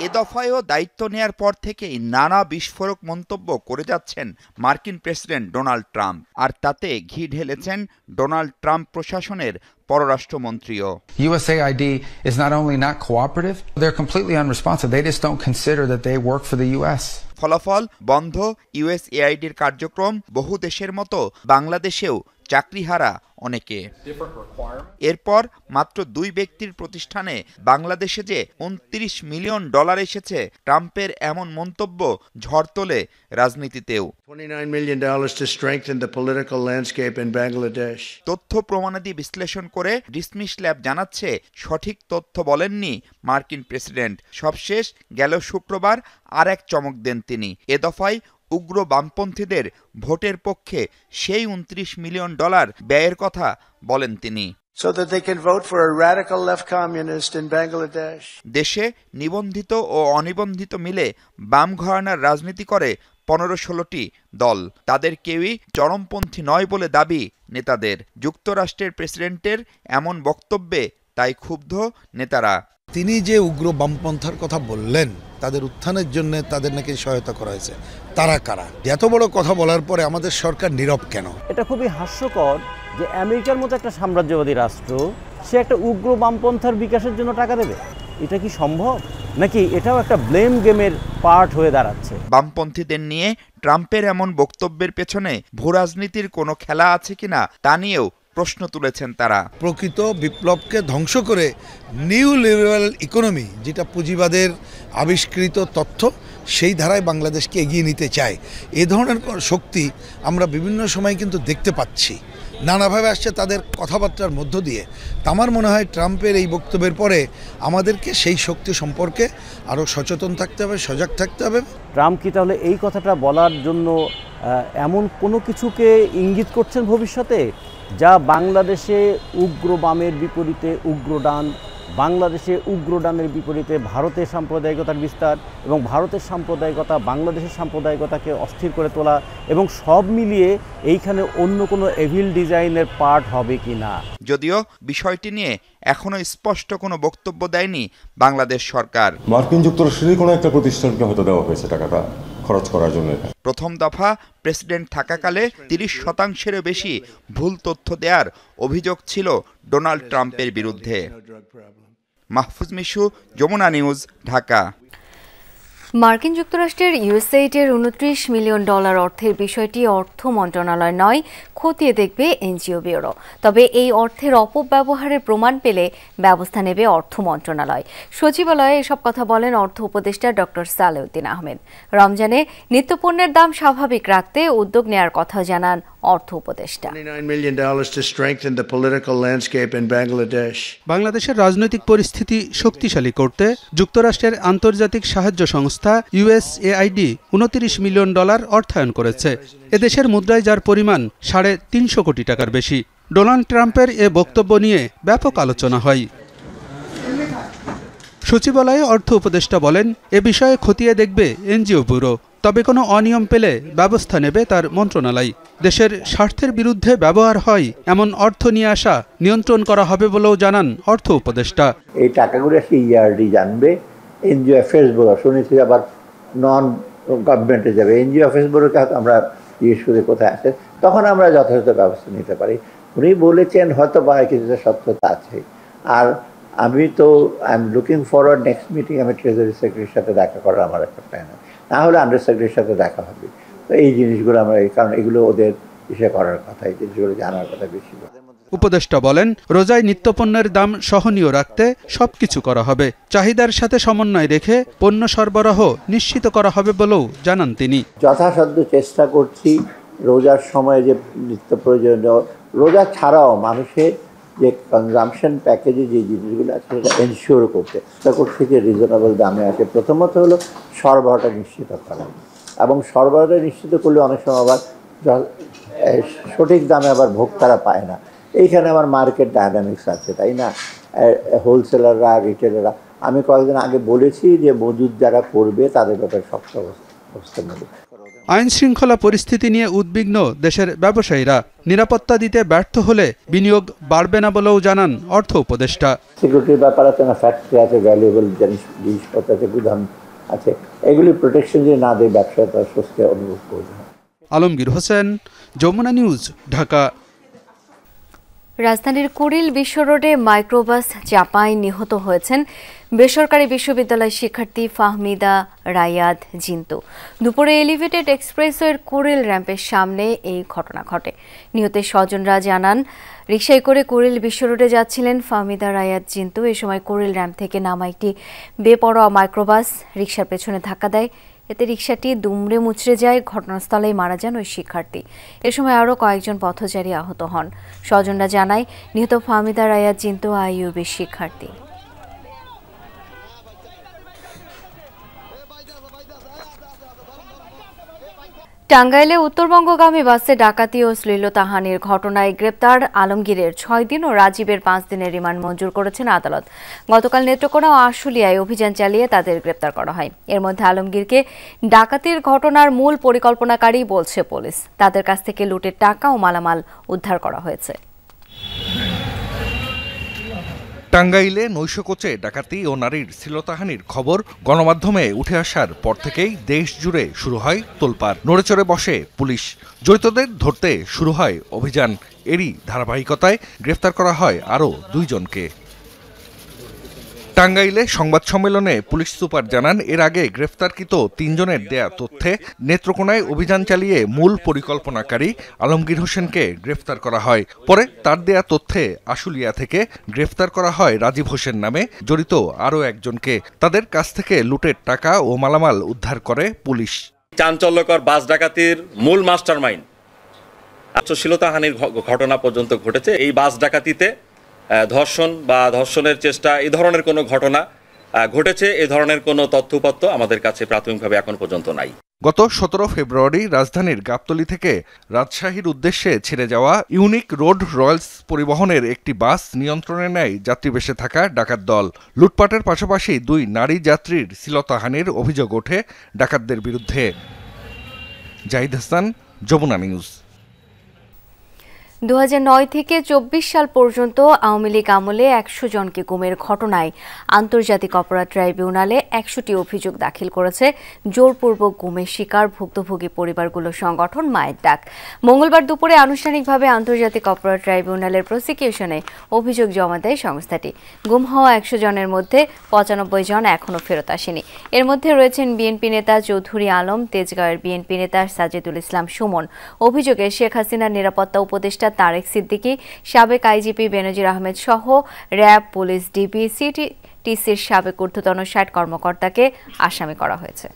[SPEAKER 2] এ দফায়ও দায়িত্ব নেয়ার পর থেকেই নানা বিস্ফোরক মন্তব্য করে যাচ্ছেন মার্কিন প্রেসিডেন্ট ডোনাল্ড ট্রাম্প, আর তাতে ঘি ঢেলেছেন ডোনাল্ড ট্রাম্প প্রশাসনের পররাষ্ট্রমন্ত্রীও।
[SPEAKER 3] USAID is not only not cooperative, they're completely unresponsive. They just don't consider that they work for the US.
[SPEAKER 2] ফলাফল বন্ধ ইউএসএআইডির কার্যক্রম। বহু দেশের মতো বাংলাদেশেও চাকরিহারা অনেকে। এরপর মাত্র 2 ব্যক্তির প্রতিষ্ঠানে বাংলাদেশে যে $29 মিলিয়ন এসেছে, ট্রাম্পের এমন মন্তব্য ঝড় তোলে রাজনীতিতেও।
[SPEAKER 4] $29 million to strengthen the political landscape in Bangladesh.
[SPEAKER 2] তথ্য প্রমাণাদি বিশ্লেষণ করে ডিসমিস ল্যাব জানাচ্ছে সঠিক তথ্য বলেননি মার্কিন প্রেসিডেন্ট। সবশেষ গেল শুক্রবার আর এক চমক দেন তিনি। এ দফায় উগ্র বামপন্থীদের ভোটের পক্ষে সেই $29 মিলিয়ন ব্যয়ের কথা বলেন তিনি।
[SPEAKER 4] So that they can vote for a radical left communist in Bangladesh.
[SPEAKER 2] দেশে নিবন্ধিত ও অনিবন্ধিত মিলে বাম ঘরানার রাজনীতি করে 15-16টি দল। তাদের কেউই চরমপন্থী নয় বলে দাবি নেতাদের। যুক্তরাষ্ট্রের প্রেসিডেন্টের এমন বক্তব্যে তাই ক্ষুব্ধ নেতারা।
[SPEAKER 6] তিনি যে উগ্র বামপন্থার কথা বললেন, তাদের উত্থানের জন্য তাদের নাকি সহায়তা করা হয়েছে, তারা কারা? এত বড় কথা বলার পরে আমাদের সরকার নীরব কেন?
[SPEAKER 9] এটা খুবই হাস্যকর যে আমেরিকার মতো একটা সাম্রাজ্যবাদী রাষ্ট্র সে একটা উগ্র বামপন্থার বিকাশের জন্য টাকা দেবে। এটা কি সম্ভব? নাকি এটাও একটা ব্লেম গেমের পার্ট হয়ে দাঁড়াচ্ছে?
[SPEAKER 2] বামপন্থীদের নিয়ে ট্রাম্পের এমন বক্তব্যের পেছনে ভূরাজনীতির কোনো খেলা আছে কিনা তা নিয়েও প্রশ্ন তুলেছেন তারা।
[SPEAKER 6] প্রকৃত বিপ্লবকে ধ্বংস করে নিউ লিবারাল ইকোনমি, যেটা পুঁজিবাদের আবিষ্কৃত তথ্য, সেই ধারায় বাংলাদেশকে এগিয়ে নিতে চায়। এ ধরনের শক্তি আমরা বিভিন্ন সময় কিন্তু দেখতে পাচ্ছি, নানাভাবে আসছে তাদের কথাবার্তার মধ্য দিয়ে। আমার মনে হয় ট্রাম্পের এই বক্তব্যের পরে আমাদেরকে সেই শক্তি সম্পর্কে আরও সচেতন থাকতে হবে, সজাগ থাকতে হবে।
[SPEAKER 9] ট্রাম্প কি তাহলে এই কথাটা বলার জন্য এমন কোনো কিছুকে ইঙ্গিত করছেন ভবিষ্যতে, যা বাংলাদেশে উগ্র বামের বিপরীতে উগ্রডান, বাংলাদেশে উগ্রডানের বিপরীতে ভারতের সাম্প্রদায়িকতার বিস্তার এবং ভারতের সাম্প্রদায়িকতা বাংলাদেশের সাম্প্রদায়িকতাকে অস্থির করে তোলা, এবং সব মিলিয়ে এইখানে অন্য কোনো এভিল ডিজাইনের পার্ট হবে কি না?
[SPEAKER 2] যদিও বিষয়টি নিয়ে এখনো স্পষ্ট কোনো বক্তব্য দেয়নি বাংলাদেশ সরকার।
[SPEAKER 24] মার্কিন যুক্তরাষ্ট্রের কোনো একটা প্রতিষ্ঠানকে হয়তো দেওয়া হয়েছে টাকাটা খরচ করার জন্য।
[SPEAKER 2] প্রথম দফা প্রেসিডেন্ট থাকাকালে 30%-এরও বেশি ভুল তথ্য দেওয়ার অভিযোগ ছিল ডোনাল্ড ট্রাম্পের বিরুদ্ধে। মাহফুজ মিশু, যমুনা নিউজ, ঢাকা।
[SPEAKER 1] মার্কিন যুক্তরাষ্ট্রের ইউএসএইডের $29 মিলিয়ন অর্থের বিষয়টি অর্থ মন্ত্রণালয় নয়, খতিয়ে দেখবে এনজিও ব্যুরো। তবে এই অর্থের অপব্যবহারের প্রমাণ পেলে ব্যবস্থা নেবে অর্থ মন্ত্রণালয়। সচিবালয়ে এসব কথা বলেন অর্থ উপদেষ্টা ডক্টর সালেউদ্দিন আহমেদ। রমজানে নিত্যপণ্যের দাম স্বাভাবিক রাখতে উদ্যোগ নেয়ার কথা জানান অর্থ উপদেষ্টা।
[SPEAKER 4] $29 million to strengthen the political landscape in Bangladesh.
[SPEAKER 26] বাংলাদেশের রাজনৈতিক পরিস্থিতি শক্তিশালী করতে যুক্তরাষ্ট্রের আন্তর্জাতিক সাহায্য সংস্থা ইউএসএআইডি $29 মিলিয়ন অর্থায়ন করেছে। এদেশের মুদ্রায় যার পরিমাণ 350 কোটি টাকার বেশি। ডোনাল্ড ট্রাম্পের এ বক্তব্য নিয়ে ব্যাপক আলোচনা হয়। সচিবালয়ে অর্থ উপদেষ্টা বলেন, এ বিষয়ে খতিয়ে দেখবে এনজিও ব্যুরো। তবে কোনো অনিয়ম পেলে ব্যবস্থা নেবে তার মন্ত্রণালয়। দেশের স্বার্থের বিরুদ্ধে ব্যবহার হয় এমন অর্থ নিয়ে আসা নিয়ন্ত্রণ করা হবে বলেও জানান অর্থ উপদেষ্টা।
[SPEAKER 27] এই টাকাগুলো ইআরডি জানবে, এনজিও অ্যাফেয়ার্স ব্যুরো শুনেছি আবার নন গভর্নমেন্টে যাবে, এনজিও অ্যাফেয়ার্স ব্যুরোকে আমরা জিজ্ঞেস করে কোথায় আছে, তখন আমরা যথাযথ ব্যবস্থা নিতে পারি। উনি বলেছেন হয়তো বা কিছুটা সত্যতা আছে। আর আমি তো I am looking forward next meeting, আমি ট্রেজারি সেক্রেটারির সাথে দেখা করার আমার একটা প্ল্যান আছে, না হলে আন্ডার সেক্রেটারির সাথে দেখা হবে। তো এই জিনিসগুলো আমরা, কারণ এগুলো ওদের ইসে করার কথা, এই জিনিসগুলো জানার কথা বেশি।
[SPEAKER 26] উপদেষ্টা বলেন, রোজায় নিত্যপণ্যের দাম সহনীয় রাখতে সবকিছু করা হবে। চাহিদার সাথে সমন্বয় রেখে পণ্য সরবরাহ নিশ্চিত করা হবে বলেও জানান তিনি।
[SPEAKER 27] যথাসাধ্য চেষ্টা করছি রোজার সময় যে নিত্য প্রয়োজনীয়, রোজা ছাড়াও মানুষের যে কনজামশন প্যাকেজে যে জিনিসগুলো আছে সেটা এনশিওর করতে থেকে রিজনেবল দামে আসে। প্রথমত হলো সরবরাহটা নিশ্চিত করা, এবং সরবরাহটা নিশ্চিত করলে অনেক সময় আবার সঠিক দামে আবার ভোক্তারা পায় না। এইখানে আমার মার্কেট ডায়নামিক্স আছে, তাই না? হোলসেলাররা, রিটেলাররা, আমি কয়েকদিন আগে বলেছি যে মজুদ যারা করবে তাদের ব্যাপারে শক্ত অবস্থা নেবে।
[SPEAKER 26] আইন শৃঙ্খলা পরিস্থিতি নিয়ে উদ্বিগ্ন দেশের ব্যবসায়ীরা। নিরাপত্তা দিতে ব্যর্থ হলে বিনিয়োগ বাড়বে না বলেও জানান অর্থ উপদেষ্টা।
[SPEAKER 27] সিকিউরিটির ব্যাপার আছে না, ফ্যাক্টরি আছে, ভ্যালুয়েবল জিনিসপত্র আছে, গুদাম আছে, এগুলি প্রোটেকশন যদি না দেয় ব্যবসায় তার স্বস্তি অনুভব করবে।
[SPEAKER 26] আলমগীর হোসেন, যমুনা নিউজ, ঢাকা।
[SPEAKER 1] রাজধানীর কুড়িল বিশ্ব রোডে মাইক্রোবাস চাপায় নিহত হয়েছেন বেসরকারি বিশ্ববিদ্যালয় শিক্ষার্থী ফাহমিদা রায়াদ জিন্তু। দুপুরে এলিভেটেড এক্সপ্রেসওয়ের কুড়িল র্যাম্পের সামনে এই ঘটনা ঘটে। নিহতের স্বজনরা জানান, রিকশায় করে কুড়িল বিশ্ব রোডে যাচ্ছিলেন ফাহমিদা রায়াদ জিন্তু। এ সময় কুড়িল র্যাম্প থেকে নামা একটি বেপরোয়া মাইক্রোবাস রিকশার পেছনে ধাক্কা দেয়। এতে রিকশাটি দুমড়ে মুচড়ে যায়। ঘটনাস্থলেই মারা যান ওই শিক্ষার্থী। এ সময় আরও কয়েকজন পথচারী আহত হন। স্বজনরা জানায়, নিহত ফাহমিদা রায়াদ জিন্তু আইইউবির শিক্ষার্থী। টাঙ্গাইলে উত্তরবঙ্গগামী বাসে ডাকাতি ও শ্লীলতাহানির ঘটনায় গ্রেপ্তার আলমগীরের 6 দিন ও রাজীবের 5 দিনের রিমান্ড মঞ্জুর করেছেন আদালত। গতকাল নেত্রকোনা ও আশুলিয়ায় অভিযান চালিয়ে তাদের গ্রেপ্তার করা হয়। এর মধ্যে আলমগীরকে ডাকাতির ঘটনার মূল পরিকল্পনাকারী বলছে পুলিশ। তাদের কাছ থেকে লুটের টাকা ও মালামাল উদ্ধার করা হয়েছে।
[SPEAKER 8] টাঙ্গাইলে নৈশকোচে ডাকাতি ও নারীর শ্লীলতাহানির খবর গণমাধ্যমে উঠে আসার পর থেকেই দেশ জুড়ে শুরু হয় তোলপাড়। নড়েচড়ে বসে পুলিশ। জড়িতদের ধরতে শুরু হয় অভিযান। এরই ধারাবাহিকতায় গ্রেফতার করা হয় আরও 2 জনকে। টাঙ্গাইলে সংবাদ সম্মেলনে পুলিশ সুপার জানান, এর আগে গ্রেফতারকৃত 3 জনের দেয়া তথ্যে নেত্রকোনায় অভিযান চালিয়ে মূল পরিকল্পনাকারী আলমগীর হোসেনকে গ্রেফতার করা হয়। পরে তার দেয়া তথ্যে আশুলিয়া থেকে গ্রেফতার করা হয় রাজীব হোসেন নামে জড়িত আরও একজনকে। তাদের কাছ থেকে লুটের টাকা ও মালামাল উদ্ধার করে পুলিশ।
[SPEAKER 10] চাঞ্চল্যকর বাস ডাকাতির মূল মাস্টারমাইন্ড শ্লীলতাহানির ঘটনা পর্যন্ত ঘটেছে। এই বাস ডাকাতিতে ধর্ষণ বা ধর্ষণের চেষ্টা, এই ধরনের কোনো ঘটনা ঘটেছে, এই ধরনের কোনো তথ্যপত্র আমাদের কাছে প্রাথমিকভাবে এখন পর্যন্ত নাই।
[SPEAKER 8] গত 17 ফেব্রুয়ারি রাজধানীর গাবতলী থেকে রাজশাহীর উদ্দেশ্যে ছেড়ে যাওয়া ইউনিক রোড রয়্যালস পরিবহনের একটি বাস নিয়ন্ত্রণে নেয় যাত্রীবেশে থাকা ডাকাত দল। লুটপাটের পাশাপাশি 2 নারী যাত্রীর শ্লীলতাহানির অভিযোগ ওঠে ডাকাতদের বিরুদ্ধে। জাহিদ হাসান, যমুনা নিউজ।
[SPEAKER 1] 2009 থেকে 24 সাল পর্যন্ত আওয়ামী লীগ আমলে 100 জনকে গুমের ঘটনায় আন্তর্জাতিক অপরাধ ট্রাইব্যুনালে 100টি অভিযোগ দাখিল করেছে জোরপূর্বক গুমের শিকার ভুক্তভোগী পরিবারগুলোর সংগঠন মায়ের ডাক। মঙ্গলবার দুপুরে আনুষ্ঠানিকভাবে আন্তর্জাতিক অপরাধ ট্রাইব্যুনালের প্রসিকিউশনে অভিযোগ জমা দেয় সংস্থাটি। গুম হওয়া 100 জনের মধ্যে 95 জন এখনও ফেরত আসেনি। এর মধ্যে রয়েছেন বিএনপি নেতা চৌধুরী আলম, তেজগাঁওয়ের বিএনপি নেতা সাজেদুল ইসলাম সুমন। অভিযোগে শেখ হাসিনার নিরাপত্তা উপদেষ্টা তারেক সিদ্দিকী, সাবেক আইজিপি বেনজির আহমেদ সহ র্যাব, পুলিশ, ডিবি, সিটিটিসির সাবেক ঊর্ধ্বতন 60 কর্মকর্তাকে আসামি করা হয়েছে।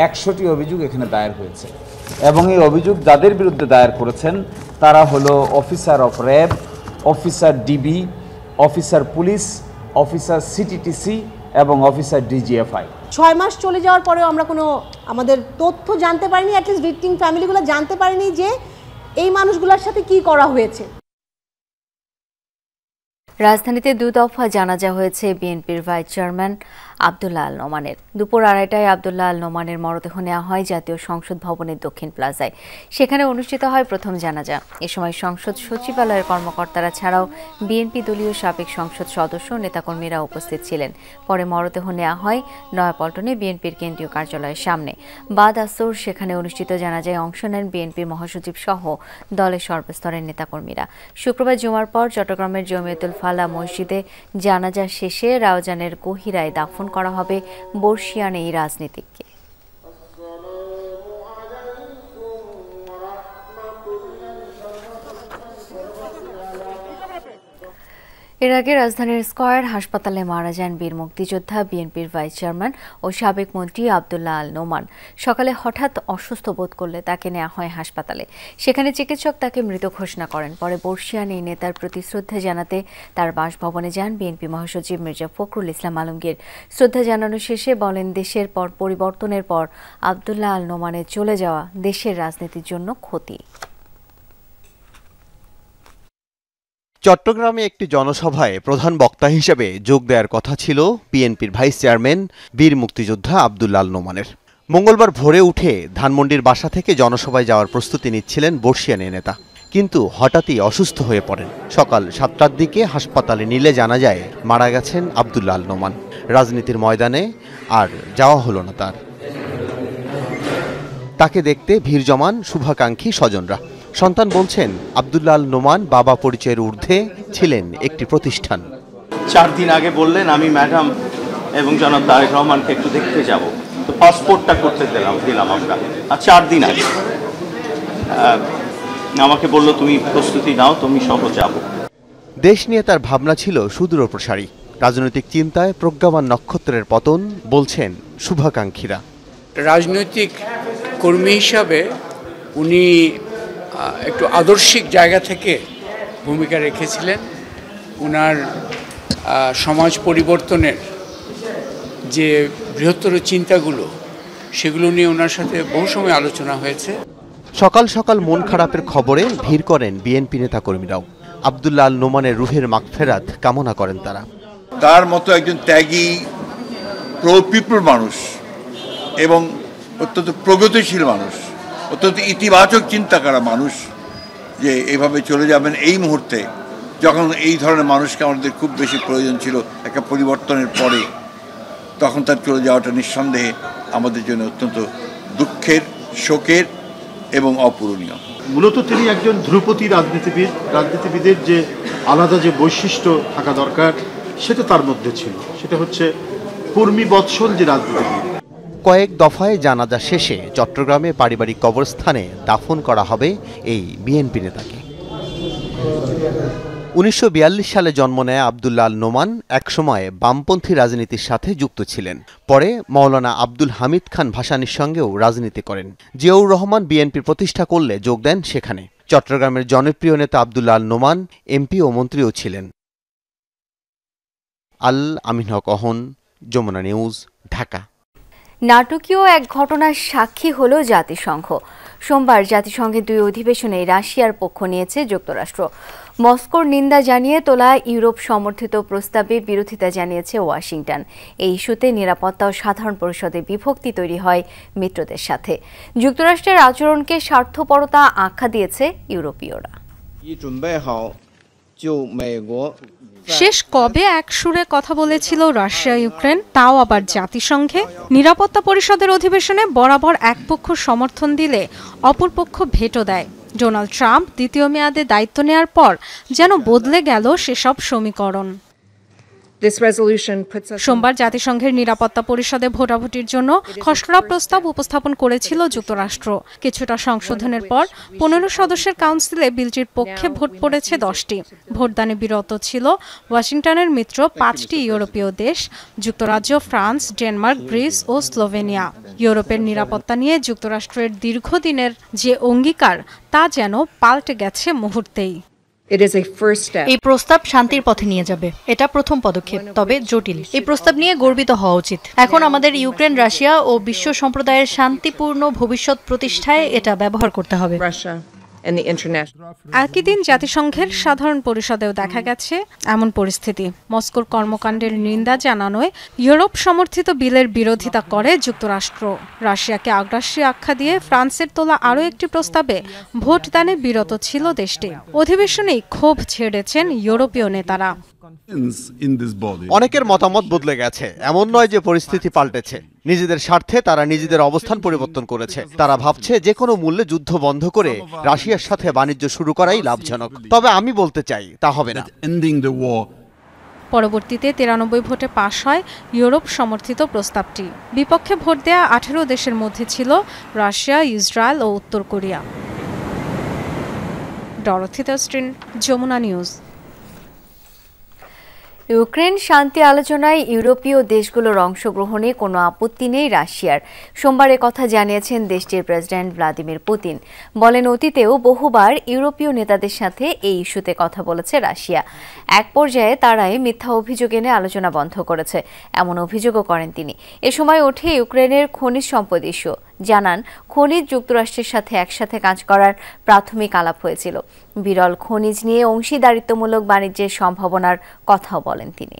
[SPEAKER 11] 100টি অভিযোগ এখানে দায়ের হয়েছে এবং এই অভিযোগ যাদের বিরুদ্ধে দায়ের করেছেন তারা হলো officer of RAB, officer DB, officer police, officer CTTC এবং অফিসার ডিজিএফআই।
[SPEAKER 12] 6 মাস চলে যাওয়ার পরেও আমরা কোনো আমাদের তথ্য জানতে পারিনি, অ্যাটলিস্ট ভিকটিম ফ্যামিলিগুলো জানতে পারেনি যে এই মানুষগুলোর সাথে কি করা হয়েছে।
[SPEAKER 1] রাজধানীতে 2 দফা জানাজা হয়েছে বিএনপির ভাইস চেয়ারম্যান আব্দুল্লাহ আল নোমানের। দুপুর 2:30টায় আব্দুল্লাহ আল নোমানের মরদেহ নেওয়া হয় জাতীয় সংসদ ভবনের দক্ষিণ প্লাজায়। সেখানে অনুষ্ঠিত হয় প্রথম জানাজা। এ সময় সংসদ সচিবালয়ের কর্মকর্তারা ছাড়াও বিএনপি দলীয় সাবেক সংসদ সদস্য ও নেতাকর্মীরা উপস্থিত ছিলেন। পরে মরদেহ নেওয়া হয় নয়াপল্টনে বিএনপির কেন্দ্রীয় কার্যালয়ের সামনে। বাদ আসর সেখানে অনুষ্ঠিত জানাজায় অংশ নেন বিএনপির মহাসচিব সহ দলের সর্বস্তরের নেতাকর্মীরা। শুক্রবার জুমার পর চট্টগ্রামের জমিয়তুল ফালা মসজিদে জানাজা শেষে রাউজানের গহিরায় দাফন করা হবে বর্ষিয়ান এই রাজনীতিককে। এর আগে রাজধানীর স্কয়ার হাসপাতালে মারা যান বীর মুক্তিযোদ্ধা বিএনপির ভাইস চেয়ারম্যান ও সাবেক মন্ত্রী আব্দুল্লাহ আল নোমান। সকালে হঠাৎ অসুস্থ বোধ করলে তাকে নেওয়া হয় হাসপাতালে। সেখানে চিকিৎসক তাকে মৃত ঘোষণা করেন। পরে বর্ষিয়ান এই নেতার প্রতি শ্রদ্ধা জানাতে তার বাসভবনে যান বিএনপি মহাসচিব মির্জা ফখরুল ইসলাম আলমগীর। শ্রদ্ধা জানানো শেষে বলেন, দেশের পরিবর্তনের পর আব্দুল্লাহ আল নোমানের চলে যাওয়া দেশের রাজনীতির জন্য ক্ষতি।
[SPEAKER 13] চট্টগ্রামে একটি জনসভায় প্রধান বক্তা হিসেবে যোগ দেওয়ার কথা ছিল বিএনপির ভাইস চেয়ারম্যান বীর মুক্তিযোদ্ধা আব্দুল্লাহ আল নোমানের। মঙ্গলবার ভোরে উঠে ধানমন্ডির বাসা থেকে জনসভায় যাওয়ার প্রস্তুতি নিচ্ছিলেন বর্ষিয়ান এই নেতা, কিন্তু হঠাৎই অসুস্থ হয়ে পড়েন। সকাল 7টার দিকে হাসপাতালে নিলে জানা যায় মারা গেছেন আব্দুল্লাহ আল নোমান। রাজনীতির ময়দানে আর যাওয়া হলো না তার। তাকে দেখতে ভিড় জমান শুভাকাঙ্ক্ষী স্বজনরা। সন্তান বলছেন, আব্দুল্লাহ আল নোমান বাবা পরিচয়ের ঊর্ধ্বে ছিলেন একটি প্রতিষ্ঠান।
[SPEAKER 15] 4 দিন আগে বললেন আমি ম্যাডাম এবং জনাব তারেক রহমানকে একটু দেখতে যাব, তো পাসপোর্টটা করতে দিলাম আমরা। আর 4 দিন আগে আমাকে বললো তুমি প্রস্তুতি নাও, তুমি সহ যাব।
[SPEAKER 13] দেশ নিয়ে তার ভাবনা ছিল সুদূর প্রসারী। রাজনৈতিক চিন্তায় প্রজ্ঞাবান নক্ষত্রের পতন বলছেন শুভাকাঙ্ক্ষীরা।
[SPEAKER 16] রাজনৈতিক কর্মী হিসাবে উনি একটু আদর্শিক জায়গা থেকে ভূমিকা রেখেছিলেন। ওনার সমাজ পরিবর্তনের যে বৃহত্তর চিন্তাগুলো, সেগুলো নিয়ে ওনার সাথে বহু সময় আলোচনা হয়েছে।
[SPEAKER 13] সকাল সকাল মন খারাপের খবরে ভিড় করেন বিএনপি নেতাকর্মীরাও। আব্দুল্লাহ আল নোমানের রুহের মাগফেরাত কামনা করেন তারা।
[SPEAKER 17] তার মতো একজন ত্যাগী প্রো পিপল মানুষ এবং অত্যন্ত প্রগতিশীল মানুষ, অত্যন্ত ইতিবাচক চিন্তা করা মানুষ যে এইভাবে চলে যাবেন এই মুহূর্তে, যখন এই ধরনের মানুষকে আমাদের খুব বেশি প্রয়োজন ছিল একটা পরিবর্তনের পরে, তখন তার চলে যাওয়াটা নিঃসন্দেহে আমাদের জন্য অত্যন্ত দুঃখের, শোকের এবং অপূরণীয়।
[SPEAKER 18] মূলত তিনি একজন ধ্রুপদী রাজনীতিবিদের যে আলাদা যে বৈশিষ্ট্য থাকা দরকার সেটা তার মধ্যে ছিল। সেটা হচ্ছে কর্মী বৎসল যে রাজনীতিবিদ।
[SPEAKER 13] কয়েক দফায় জানাজা শেষে চট্টগ্রামে পারিবারিক কবরস্থানে দাফন করা হবে এই বিএনপি নেতাকে। 1942 সালে জন্ম নেয় আব্দুল্লাহ আল নোমান একসময় বামপন্থী রাজনীতির সাথে যুক্ত ছিলেন। পরে মাওলানা আব্দুল হামিদ খান ভাসানীর সঙ্গেও রাজনীতি করেন। জিয়াউর রহমান বিএনপি প্রতিষ্ঠা করলে যোগ দেন সেখানে। চট্টগ্রামের জনপ্রিয় নেতা আব্দুল্লাহ আল নোমান এমপি ও মন্ত্রীও ছিলেন। আল আমিন হক অহন, যমুনা নিউজ, ঢাকা।
[SPEAKER 1] নাটকীয় এক ঘটনার সাক্ষী হল জাতিসংঘ। সোমবার জাতিসংঘের 2 অধিবেশনে রাশিয়ার পক্ষ নিয়েছে যুক্তরাষ্ট্র। মস্কোর নিন্দা জানিয়ে তোলা ইউরোপ সমর্থিত প্রস্তাবে বিরোধিতা জানিয়েছে ওয়াশিংটন। এই ইস্যুতে নিরাপত্তা ও সাধারণ পরিষদে বিভক্তি তৈরি হয় মিত্রদের সাথে। যুক্তরাষ্ট্রের আচরণকে স্বার্থপরতা আখ্যা দিয়েছে ইউরোপীয়রা।
[SPEAKER 19] শেষ কবে এক সুরে কথা বলেছিল রাশিয়া ইউক্রেন, তাও আবার জাতিসংঘে? নিরাপত্তা পরিষদের অধিবেশনে বরাবর এক পক্ষ সমর্থন দিলে অপর পক্ষ ভেটো দেয়। ডোনাল্ড ট্রাম্প দ্বিতীয় মেয়াদে দায়িত্ব নেয়ার পর যেন বদলে গেল সেসব সমীকরণ। সোমবার জাতিসংঘের নিরাপত্তা পরিষদে ভোটাভুটির জন্য খসড়া প্রস্তাব উপস্থাপন করেছিল যুক্তরাষ্ট্র। কিছুটা সংশোধনের পর 15 সদস্যের কাউন্সিলে বিলটির পক্ষে ভোট পড়েছে 10টি। ভোটদানে বিরত ছিল ওয়াশিংটনের মিত্র 5টি ইউরোপীয় দেশ, যুক্তরাজ্য, ফ্রান্স, ডেনমার্ক, গ্রিস ও স্লোভেনিয়া। ইউরোপের নিরাপত্তা নিয়ে যুক্তরাষ্ট্রের দীর্ঘদিনের যে অঙ্গীকার, তা যেন পাল্টে গেছে মুহূর্তেই।
[SPEAKER 20] এই প্রস্তাব শান্তির পথে নিয়ে যাবে, এটা প্রথম পদক্ষেপ, তবে জটিল। এই প্রস্তাব নিয়ে গর্বিত হওয়া উচিত। এখন আমাদের ইউক্রেন, রাশিয়া ও বিশ্ব সম্প্রদায়ের শান্তিপূর্ণ ভবিষ্যৎ প্রতিষ্ঠায় এটা ব্যবহার করতে হবে।
[SPEAKER 19] একই দিন জাতিসংঘের সাধারণ পরিষদেও দেখা গেছে এমন পরিস্থিতি। মস্কোর কর্মকাণ্ডের নিন্দা জানানোয় ইউরোপ সমর্থিত বিলের বিরোধিতা করে যুক্তরাষ্ট্র। রাশিয়াকে আগ্রাসী আখ্যা দিয়ে ফ্রান্সের তোলা আরও একটি প্রস্তাবে ভোটদানে বিরত ছিল দেশটি। অধিবেশনেই ক্ষোভ ছেড়েছেন ইউরোপীয় নেতারা।
[SPEAKER 13] অনেকের মতামত বদলে গেছে, এমন নয় যে পরিস্থিতি পাল্টেছে। নিজেদের স্বার্থে তারা নিজেদের অবস্থান পরিবর্তন করেছে। তারা ভাবছে যে কোনো মূল্যে যুদ্ধ বন্ধ করে রাশিয়ার সাথে বাণিজ্য শুরু করাই লাভজনক। তবে আমি বলতে চাই তা হবে না।
[SPEAKER 19] পরবর্তীতে 93 ভোটে পাশ হয় ইউরোপ সমর্থিত প্রস্তাবটি। বিপক্ষে ভোট দেয়া 18 দেশের মধ্যে ছিল রাশিয়া, ইসরায়েল ও উত্তর Korea. Dorothy Thurston, Jamuna news.
[SPEAKER 1] Ukraine শান্তি আলোচনায় ইউরোপীয় দেশগুলোর অংশগ্রহণে কোনো আপত্তি নেই রাশিয়ার। সোমবার কথা জানিয়েছেন দেশটির প্রেসিডেন্ট ভ্লাদিমির পুতিন। বলেন, অতীতেও বহুবার ইউরোপীয় নেতাদের সাথে এই ইস্যুতে কথা বলেছে রাশিয়া। এক পর্যায়ে তারাই মিথ্যা অভিযোগ এনে আলোচনা বন্ধ করেছে, এমন অভিযোগও করেন তিনি। এ সময় ওঠে ইউক্রেনের খনিজ সম্পদ ইস্যু। জানান, খনিজ যুক্তরাষ্ট্রের সাথে একসাথে কাজ করার প্রাথমিক আলাপ হয়েছিল। বিরল খনিজ নিয়ে অংশীদারিত্বমূলক বাণিজ্যের সম্ভাবনার কথাও বলেন তিনি।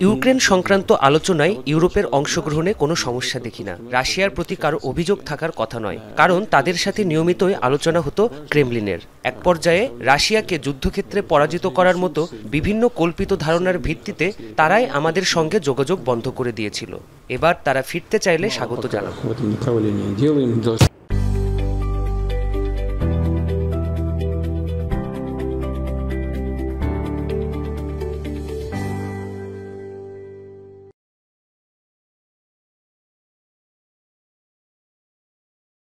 [SPEAKER 5] ইউক্রেন সংক্রান্ত আলোচনায় ইউরোপের অংশগ্রহণে কোনো সমস্যা দেখি না। রাশিয়ার প্রতি কারো অভিযোগ থাকার কথা নয়, কারণ তাদের সাথে নিয়মিতই আলোচনা হতো ক্রেমলিনের। এক পর্যায়ে রাশিয়াকে যুদ্ধক্ষেত্রে পরাজিত করার মতো বিভিন্ন কল্পিত ধারণার ভিত্তিতে তারাই আমাদের সঙ্গে যোগাযোগ বন্ধ করে দিয়েছিল। এবার তারা ফিরতে চাইলে স্বাগত জানাবো।